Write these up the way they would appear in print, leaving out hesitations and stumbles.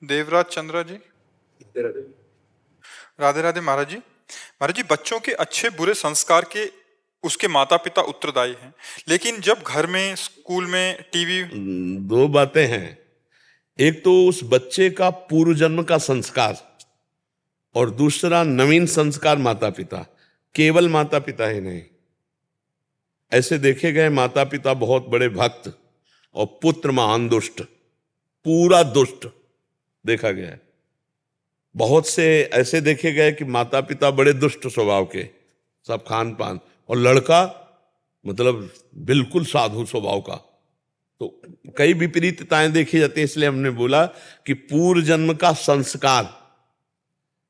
देवराज चंद्रा जी। राधे राधे महाराज जी। महाराज जी, बच्चों के अच्छे बुरे संस्कार के उसके माता पिता उत्तरदायी हैं, लेकिन जब घर में, स्कूल में, टीवी। दो बातें हैं। एक तो उस बच्चे का पूर्व जन्म का संस्कार, और दूसरा नवीन संस्कार माता पिता। केवल माता पिता ही नहीं, ऐसे देखे गए माता पिता बहुत बड़े भक्त और पुत्र महान दुष्ट, पूरा दुष्ट देखा गया है। बहुत से ऐसे देखे गए कि माता पिता बड़े दुष्ट स्वभाव के, सब खान पान, और लड़का मतलब बिल्कुल साधु स्वभाव का। तो कई विपरीतताएं देखी जाती हैं। इसलिए हमने बोला कि पूर्व जन्म का संस्कार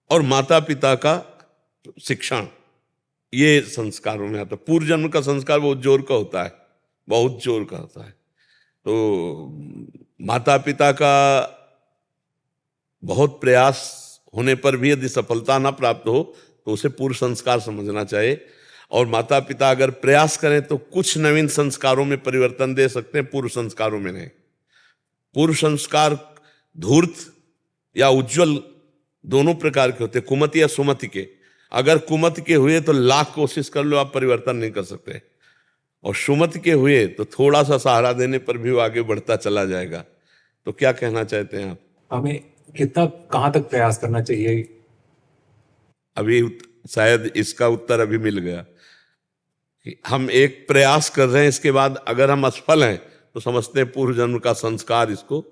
और माता पिता का शिक्षण, ये संस्कारों में आता है। पूर्व जन्म का संस्कार बहुत जोर का होता है, बहुत जोर का होता है। तो माता पिता का बहुत प्रयास होने पर भी यदि सफलता ना प्राप्त हो तो उसे पूर्व संस्कार समझना चाहिए। और माता पिता अगर प्रयास करें तो कुछ नवीन संस्कारों में परिवर्तन दे सकते हैं, पूर्व संस्कारों में नहीं। पूर्व संस्कार धूर्त या उज्जवल दोनों प्रकार के होते हैं, कुमति या सुमति के। अगर कुमति के हुए तो लाख कोशिश कर लो, आप परिवर्तन नहीं कर सकते। और सुमति के हुए तो थोड़ा सा सहारा देने पर भी वो आगे बढ़ता चला जाएगा। तो क्या कहना चाहते हैं आप? हमें कितना, कहाँ तक प्रयास करना चाहिए? अभी शायद इसका उत्तर अभी मिल गया कि हम एक प्रयास कर रहे हैं, इसके बाद अगर हम असफल हैं तो समझते हैं पूर्व जन्म का संस्कार। इसको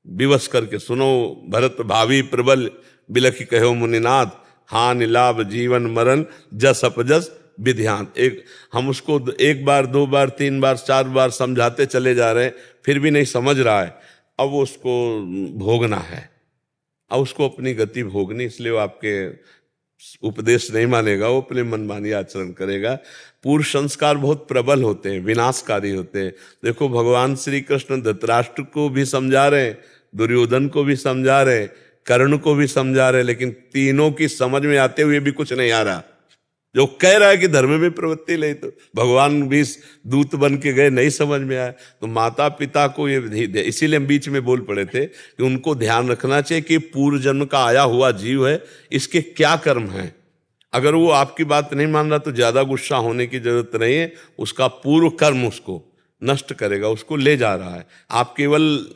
विवश करके सुनो भरत भावी प्रबल बिलखि कहो मुनिनाथ, हानि लाभ जीवन मरण जस अपजस विध्यान। एक हम उसको एक बार, दो बार, तीन बार, चार बार समझाते चले जा रहे हैं, फिर भी नहीं समझ रहा है। अब उसको भोगना है, अब उसको अपनी गति भोगनी। इसलिए वो आपके उपदेश नहीं मानेगा, वो अपने मनमानी आचरण करेगा। पूर्व संस्कार बहुत प्रबल होते हैं, विनाशकारी होते हैं। देखो भगवान श्री कृष्ण धृतराष्ट्र को भी समझा रहे हैं, दुर्योधन को भी समझा रहे हैं, कर्ण को भी समझा रहे हैं, लेकिन तीनों की समझ में आते हुए भी कुछ नहीं आ रहा। जो कह रहा है कि धर्म में प्रवृत्ति ले, तो भगवान भी दूत बन के गए, नहीं समझ में आया। तो माता पिता को ये, इसीलिए हम बीच में बोल पड़े थे कि उनको ध्यान रखना चाहिए कि पूर्व जन्म का आया हुआ जीव है, इसके क्या कर्म हैं। अगर वो आपकी बात नहीं मान रहा तो ज्यादा गुस्सा होने की जरूरत नहीं है। उसका पूर्व कर्म उसको नष्ट करेगा, उसको ले जा रहा है। आप केवल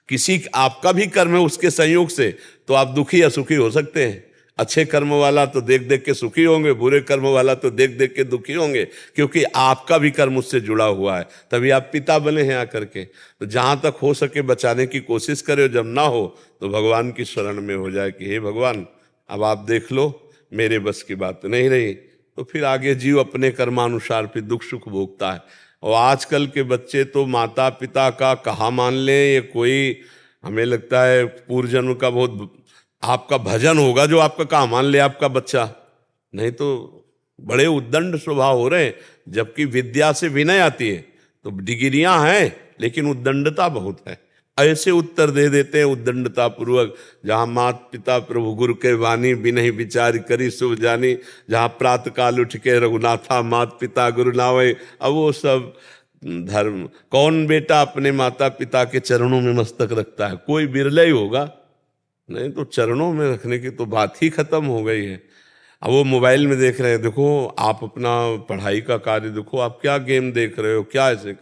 किसी, आपका भी कर्म है उसके संयोग से, तो आप दुखी या सुखी हो सकते हैं। अच्छे कर्म वाला तो देख देख के सुखी होंगे, बुरे कर्म वाला तो देख देख के दुखी होंगे, क्योंकि आपका भी कर्म उससे जुड़ा हुआ है। तभी आप पिता बने हैं आकर के। तो जहां तक हो सके बचाने की कोशिश करें, जब ना हो तो भगवान की शरण में हो जाए कि हे भगवान अब आप देख लो, मेरे बस की बात नहीं रही। तो फिर आगे जीव अपने कर्मानुसार फिर दुख सुख भोगता है। और आजकल के बच्चे तो माता पिता का कहाँ मान लें, ये कोई, हमें लगता है पूर्व जन्म का बहुत आपका भजन होगा जो आपका कहाँ मान ले आपका बच्चा। नहीं तो बड़े उद्दंड स्वभाव हो रहे हैं, जबकि विद्या से विनय आती है। तो डिग्रियां हैं लेकिन उद्दंडता बहुत है। ऐसे उत्तर दे देते हैं उद्दंडता पूर्वक, जहां मात पिता प्रभु गुरु के वाणी बिनहि विचार करी शुभ जानी, जहां प्रातः काल उठ के रघुनाथा मात पिता गुरु नावे। अब वो सब धर्म, कौन बेटा अपने माता पिता के चरणों में मस्तक रखता है? कोई बिरला ही होगा, नहीं तो चरणों में रखने की तो बात ही खत्म हो गई है। अब वो मोबाइल में देख रहे हैं, देखो आप अपना पढ़ाई का कार्य देखो, आप क्या गेम देख रहे हो, क्या ऐसे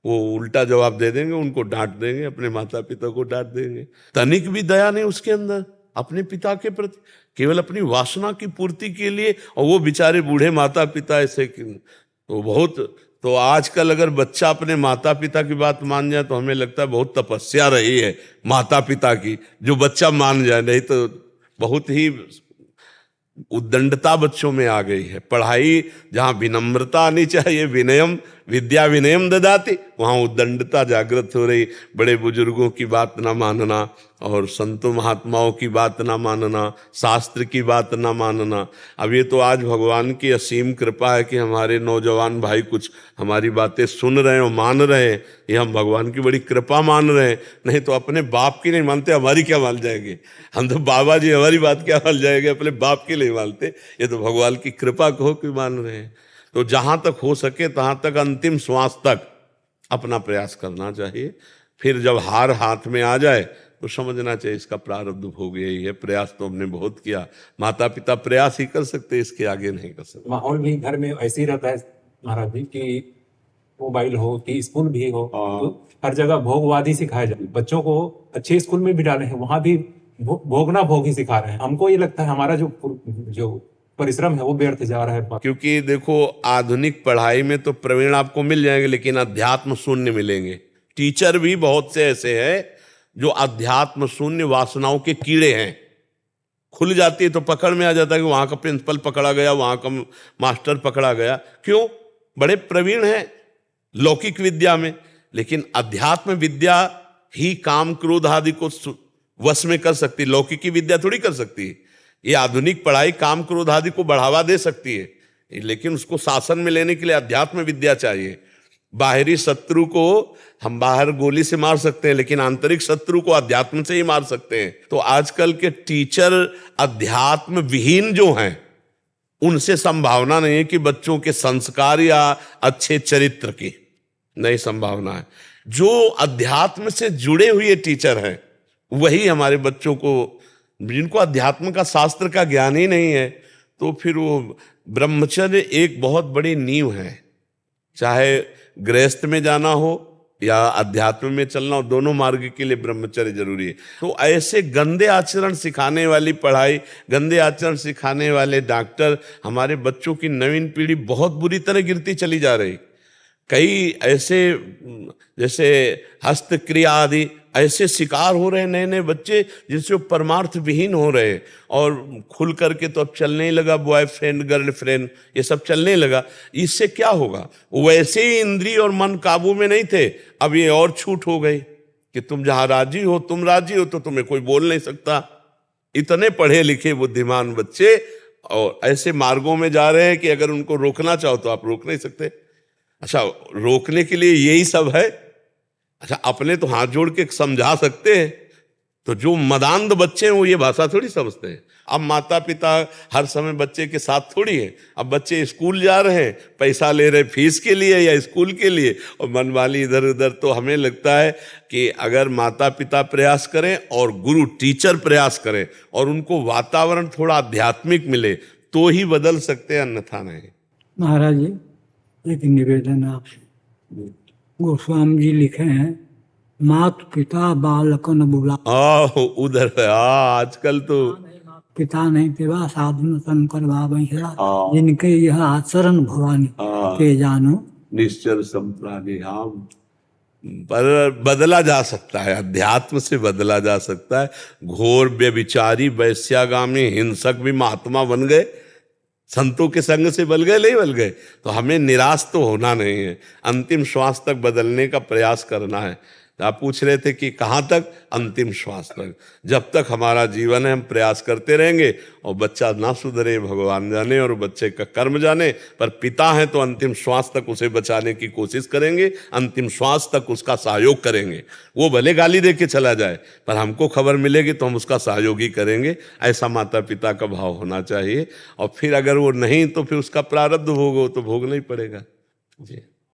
वो उल्टा जवाब दे देंगे, उनको डांट देंगे, अपने माता पिता को डांट देंगे। तनिक भी दया नहीं उसके अंदर अपने पिता के प्रति, केवल अपनी वासना की पूर्ति के लिए। और वो बेचारे बूढ़े माता पिता ऐसे, तो बहुत, तो आजकल अगर बच्चा अपने माता पिता की बात मान जाए तो हमें लगता है बहुत तपस्या रही है माता पिता की, जो बच्चा मान जाए। नहीं तो बहुत ही उद्दंडता बच्चों में आ गई है। पढ़ाई जहां विनम्रता आनी चाहिए, विनयम विद्या विनयम ददाति, वहां उद्दंडता जागृत हो रही। बड़े बुजुर्गों की बात ना मानना, और संतों महात्माओं की बात ना मानना, शास्त्र की बात ना मानना। अब ये तो आज भगवान की असीम कृपा है कि हमारे नौजवान भाई कुछ हमारी बातें सुन रहे हैं और मान रहे हैं, ये हम भगवान की बड़ी कृपा मान रहे हैं। नहीं तो अपने बाप की नहीं मानते, हमारी क्या मान जाएंगे? हम तो बाबा जी हमारी बात क्या मान जाएंगे, अपने बाप की नहीं मानते। ये तो भगवान की कृपा कहो कि मान रहे हैं। तो जहां तक हो सके तहां तक अंतिम श्वास तक अपना प्रयास करना चाहिए। फिर जब हार हाथ में आ जाए तो समझना चाहिए इसका प्रारब्ध भोग यही है। प्रयास तो हमने बहुत किया, माता पिता प्रयास ही कर सकते, इसके आगे नहीं कर सकते। माहौल भी घर में ऐसे ही रहता है महाराज जी कि मोबाइल हो कि स्कूल भी हो तो हर जगह भोगवाद ही सिखाया जाए। बच्चों को अच्छे स्कूल में भी डाले हैं, वहां भी भोगना भोग ही सिखा रहे हैं। हमको ये लगता है हमारा जो परिश्रम है वो व्यर्थ जा रहा है। क्योंकि देखो, आधुनिक पढ़ाई में तो प्रवीण आपको मिल जाएंगे, लेकिन अध्यात्म शून्य मिलेंगे। टीचर भी बहुत से ऐसे हैं जो अध्यात्म शून्य वासनाओं के कीड़े हैं। खुल जाती है तो पकड़ में आ जाता है कि वहां का प्रिंसिपल पकड़ा गया, वहां का मास्टर पकड़ा गया। क्यों? बड़े प्रवीण हैं लौकिक विद्या में, लेकिन अध्यात्म विद्या ही काम क्रोध आदि को वश में कर सकती है, लौकिकी विद्या थोड़ी कर सकती है। ये आधुनिक पढ़ाई काम क्रोध आदि को बढ़ावा दे सकती है, लेकिन उसको शासन में लेने के लिए अध्यात्म विद्या चाहिए। बाहरी शत्रु को हम बाहर गोली से मार सकते हैं, लेकिन आंतरिक शत्रु को अध्यात्म से ही मार सकते हैं। तो आजकल के टीचर अध्यात्म विहीन जो हैं, उनसे संभावना नहीं है कि बच्चों के संस्कार या अच्छे चरित्र की नहीं संभावना है। जो अध्यात्म से जुड़े हुए टीचर हैं वही हमारे बच्चों को, जिनको अध्यात्म का शास्त्र का ज्ञान ही नहीं है, तो फिर वो ब्रह्मचर्य एक बहुत बड़ी नींव है। चाहे गृहस्थ में जाना हो या अध्यात्म में चलना हो, दोनों मार्ग के लिए ब्रह्मचर्य जरूरी है। तो ऐसे गंदे आचरण सिखाने वाली पढ़ाई, गंदे आचरण सिखाने वाले डॉक्टर, हमारे बच्चों की नवीन पीढ़ी बहुत बुरी तरह गिरती चली जा रही। कई ऐसे जैसे हस्तक्रिया आदि ऐसे शिकार हो रहे नए नए बच्चे, जिनसे वो परमार्थ विहीन हो रहे, और खुल करके तो अब चलने ही लगा बॉयफ्रेंड गर्लफ्रेंड, ये सब चलने लगा। इससे क्या होगा? वैसे ही इंद्रिय और मन काबू में नहीं थे, अब ये और छूट हो गई कि तुम जहां राजी हो, तुम राजी हो तो तुम्हें कोई बोल नहीं सकता। इतने पढ़े लिखे बुद्धिमान बच्चे और ऐसे मार्गों में जा रहे हैं कि अगर उनको रोकना चाहो तो आप रोक नहीं सकते। अच्छा, रोकने के लिए यही सब है? अच्छा, अपने तो हाथ जोड़ के समझा सकते हैं, तो जो मदांध बच्चे हैं वो ये भाषा थोड़ी समझते हैं। अब माता पिता हर समय बच्चे के साथ थोड़ी है। अब बच्चे स्कूल जा रहे हैं, पैसा ले रहे फीस के लिए या स्कूल के लिए, और मनमानी इधर उधर। तो हमें लगता है कि अगर माता पिता प्रयास करें और गुरु टीचर प्रयास करें और उनको वातावरण थोड़ा आध्यात्मिक मिले तो ही बदल सकते हैं, अन्यथा नहीं। महाराज जी, एक निवेदन है आपसे। गोस्वामी जी लिखे हैं, मात पिता बालकन बुला। उधर आजकल तो पिता नहीं पिवा साधन शंकर बाबा, जिनके यह आचरण भवानी के जानो निश्चल संप्राणी। हाँ, पर बदला जा सकता है, अध्यात्म से बदला जा सकता है। घोर व्यभिचारी वैश्यागामी हिंसक भी महात्मा बन गए, संतों के संग से बल गए, नहीं बल गए। तो हमें निराश तो होना नहीं है, अंतिम श्वास तक बदलने का प्रयास करना है। आप पूछ रहे थे कि कहाँ तक? अंतिम श्वास तक। जब तक हमारा जीवन है हम प्रयास करते रहेंगे, और बच्चा ना सुधरे भगवान जाने और बच्चे का कर्म जाने, पर पिता हैं तो अंतिम श्वास तक उसे बचाने की कोशिश करेंगे, अंतिम श्वास तक उसका सहयोग करेंगे। वो भले गाली दे के चला जाए, पर हमको खबर मिलेगी तो हम उसका सहयोग ही करेंगे। ऐसा माता पिता का भाव होना चाहिए। और फिर अगर वो नहीं तो फिर उसका प्रारब्ध भोग हो तो भोगना ही पड़ेगा जी।